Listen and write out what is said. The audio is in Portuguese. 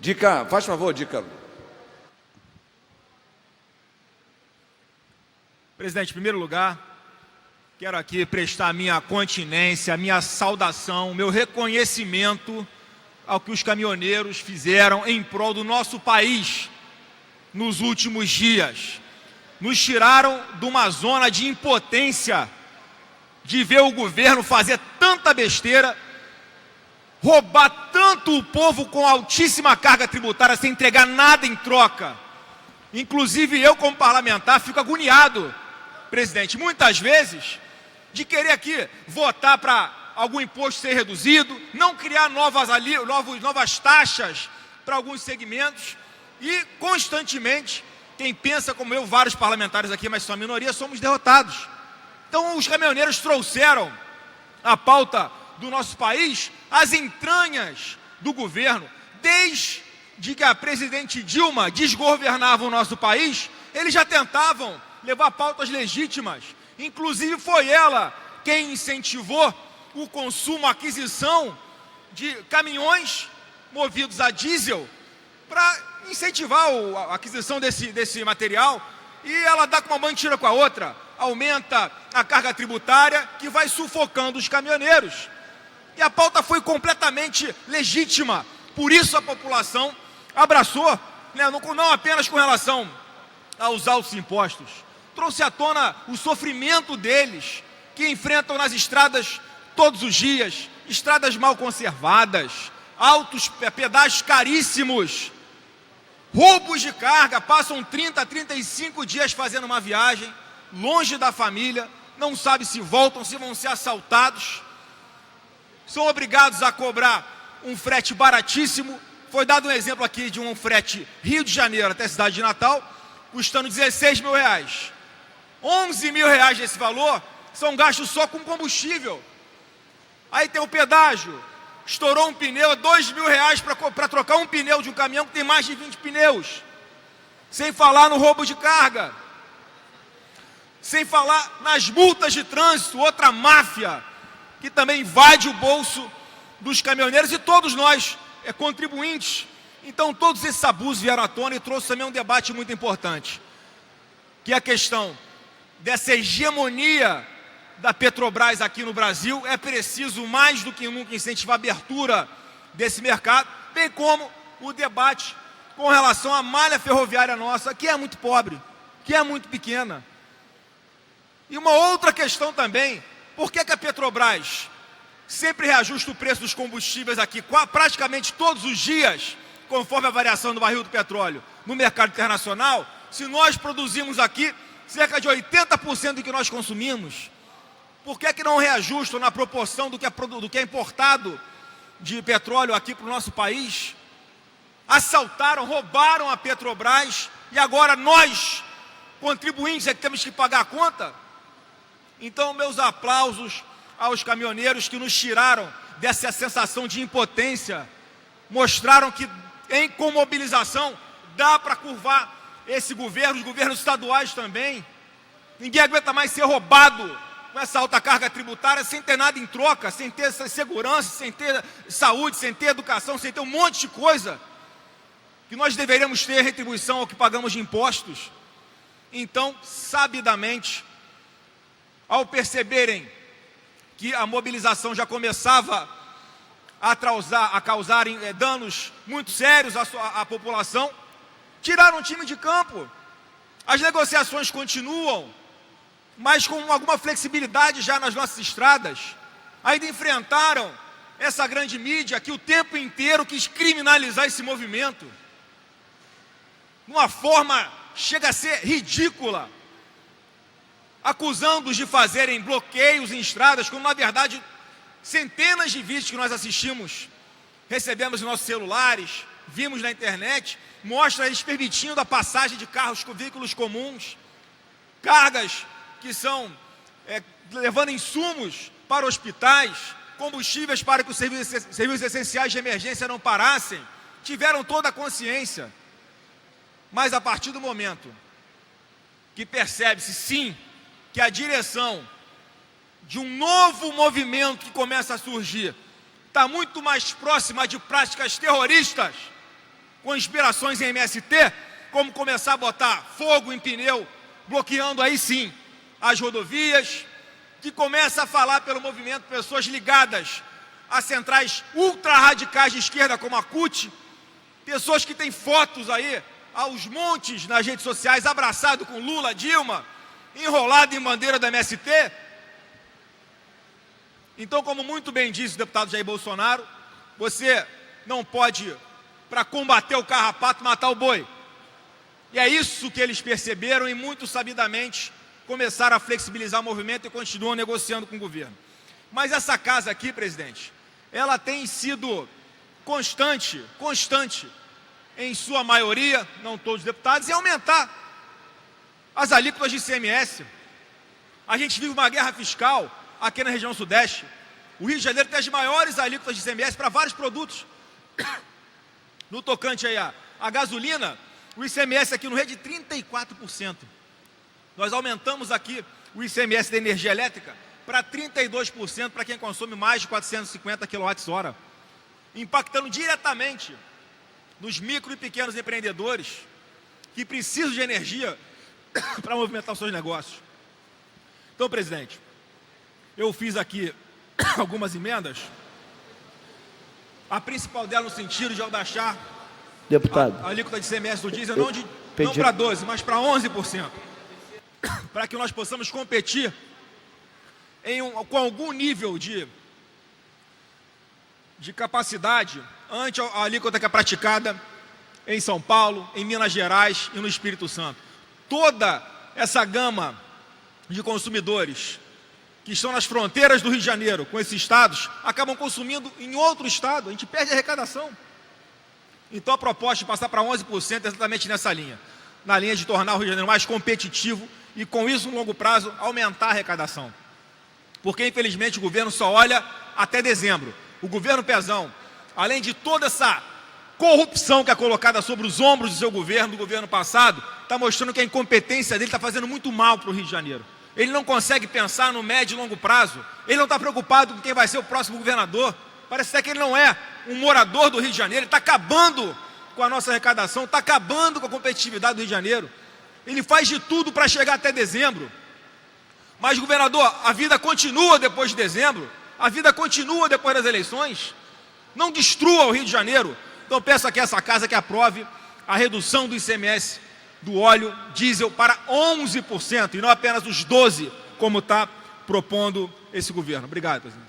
Dica, faz favor, Dica. Presidente, em primeiro lugar, quero aqui prestar a minha continência, a minha saudação, o meu reconhecimento ao que os caminhoneiros fizeram em prol do nosso país nos últimos dias. Nos tiraram de uma zona de impotência, de ver o governo fazer tanta besteira, roubar tanto o povo com altíssima carga tributária, sem entregar nada em troca. Inclusive eu, como parlamentar, fico agoniado, presidente, muitas vezes, de querer aqui votar para algum imposto ser reduzido, não criar novas taxas para alguns segmentos e, constantemente, quem pensa como eu, vários parlamentares aqui, mas só a minoria, somos derrotados. Então, os caminhoneiros trouxeram a pauta do nosso país às entranhas do governo. Desde que a presidente Dilma desgovernava o nosso país, eles já tentavam levar pautas legítimas. Inclusive, foi ela quem incentivou o consumo, a aquisição de caminhões movidos a diesel para incentivar a aquisição desse material, e ela dá com uma mão e tira com a outra, aumenta a carga tributária que vai sufocando os caminhoneiros. E a pauta foi completamente legítima, por isso a população abraçou, né, não apenas com relação aos altos impostos, trouxe à tona o sofrimento deles, que enfrentam nas estradas todos os dias, estradas mal conservadas, altos pedágios caríssimos, roubos de carga, passam 30, 35 dias fazendo uma viagem, longe da família, não sabe se voltam, se vão ser assaltados, são obrigados a cobrar um frete baratíssimo. Foi dado um exemplo aqui de um frete Rio de Janeiro até a cidade de Natal, custando R$16 mil. R$11 mil desse valor são gastos só com combustível. Aí tem o pedágio, estourou um pneu, R$2 mil para trocar um pneu de um caminhão que tem mais de 20 pneus. Sem falar no roubo de carga. Sem falar nas multas de trânsito, outra máfia que também invade o bolso dos caminhoneiros e todos nós, contribuintes. Então todos esses abusos vieram à tona e trouxe também um debate muito importante, que é a questão dessa hegemonia da Petrobras aqui no Brasil. É preciso mais do que nunca incentivar a abertura desse mercado, bem como o debate com relação à malha ferroviária nossa, que é muito pobre, que é muito pequena. E uma outra questão também, por que a Petrobras sempre reajusta o preço dos combustíveis aqui, praticamente todos os dias, conforme a variação do barril do petróleo no mercado internacional, se nós produzimos aqui cerca de 80% do que nós consumimos? Por que não reajustam na proporção do que é importado de petróleo aqui para o nosso país? Assaltaram, roubaram a Petrobras e agora nós, contribuintes, é que temos que pagar a conta? Então, meus aplausos aos caminhoneiros que nos tiraram dessa sensação de impotência, mostraram que com mobilização dá para curvar esse governo, os governos estaduais também. Ninguém aguenta mais ser roubado com essa alta carga tributária sem ter nada em troca, sem ter segurança, sem ter saúde, sem ter educação, sem ter um monte de coisa que nós deveríamos ter retribuição ao que pagamos de impostos. Então, sabidamente, ao perceberem que a mobilização já começava a causar danos muito sérios à população, tiraram o time de campo. As negociações continuam, mas com alguma flexibilidade já nas nossas estradas. Ainda enfrentaram essa grande mídia que o tempo inteiro quis criminalizar esse movimento, de uma forma chega a ser ridícula, acusando-os de fazerem bloqueios em estradas, quando na verdade centenas de vídeos que nós assistimos, recebemos em nossos celulares, vimos na internet, mostra eles permitindo a passagem de carros com veículos comuns, cargas que são levando insumos para hospitais, combustíveis para que os serviços essenciais de emergência não parassem. Tiveram toda a consciência, mas a partir do momento que percebe-se sim que a direção de um novo movimento que começa a surgir está muito mais próxima de práticas terroristas com inspirações em MST, como começar a botar fogo em pneu, bloqueando aí sim as rodovias, que começa a falar pelo movimento pessoas ligadas a centrais ultra-radicais de esquerda, como a CUT, pessoas que têm fotos aí aos montes nas redes sociais, abraçado com Lula, Dilma, enrolado em bandeira da MST. Então, como muito bem disse o deputado Jair Bolsonaro, você não pode, para combater o carrapato, matar o boi. E é isso que eles perceberam e muito sabidamente começaram a flexibilizar o movimento e continuam negociando com o governo. Mas essa casa aqui, presidente, ela tem sido constante, em sua maioria, não todos os deputados, em aumentar as alíquotas de ICMS. A gente vive uma guerra fiscal aqui na região sudeste. O Rio de Janeiro tem as maiores alíquotas de ICMS para vários produtos. No tocante aí a gasolina, o ICMS aqui no Rio é de 34%. Nós aumentamos aqui o ICMS da energia elétrica para 32% para quem consome mais de 450 kWh, impactando diretamente nos micro e pequenos empreendedores que precisam de energia para movimentar os seus negócios. Então, presidente, eu fiz aqui algumas emendas, a principal dela no sentido de abaixar deputado, a alíquota de ICMS do diesel, não para 12%, mas para 11%, para que nós possamos competir com algum nível de capacidade ante a alíquota que é praticada em São Paulo, em Minas Gerais e no Espírito Santo. Toda essa gama de consumidores que estão nas fronteiras do Rio de Janeiro com esses estados acabam consumindo em outro estado, a gente perde a arrecadação. Então a proposta de passar para 11% é exatamente nessa linha, na linha de tornar o Rio de Janeiro mais competitivo e com isso, no longo prazo, aumentar a arrecadação. Porque infelizmente o governo só olha até dezembro. O governo Pezão, além de toda essa corrupção que é colocada sobre os ombros do seu governo, do governo passado, está mostrando que a incompetência dele está fazendo muito mal para o Rio de Janeiro. Ele não consegue pensar no médio e longo prazo, ele não está preocupado com quem vai ser o próximo governador, parece até que ele não é um morador do Rio de Janeiro, ele está acabando com a nossa arrecadação, está acabando com a competitividade do Rio de Janeiro, ele faz de tudo para chegar até dezembro. Mas, governador, a vida continua depois de dezembro, a vida continua depois das eleições, não destrua o Rio de Janeiro. Então peço aqui a essa casa que aprove a redução do ICMS do óleo diesel para 11%, e não apenas os 12%, como está propondo esse governo. Obrigado, presidente.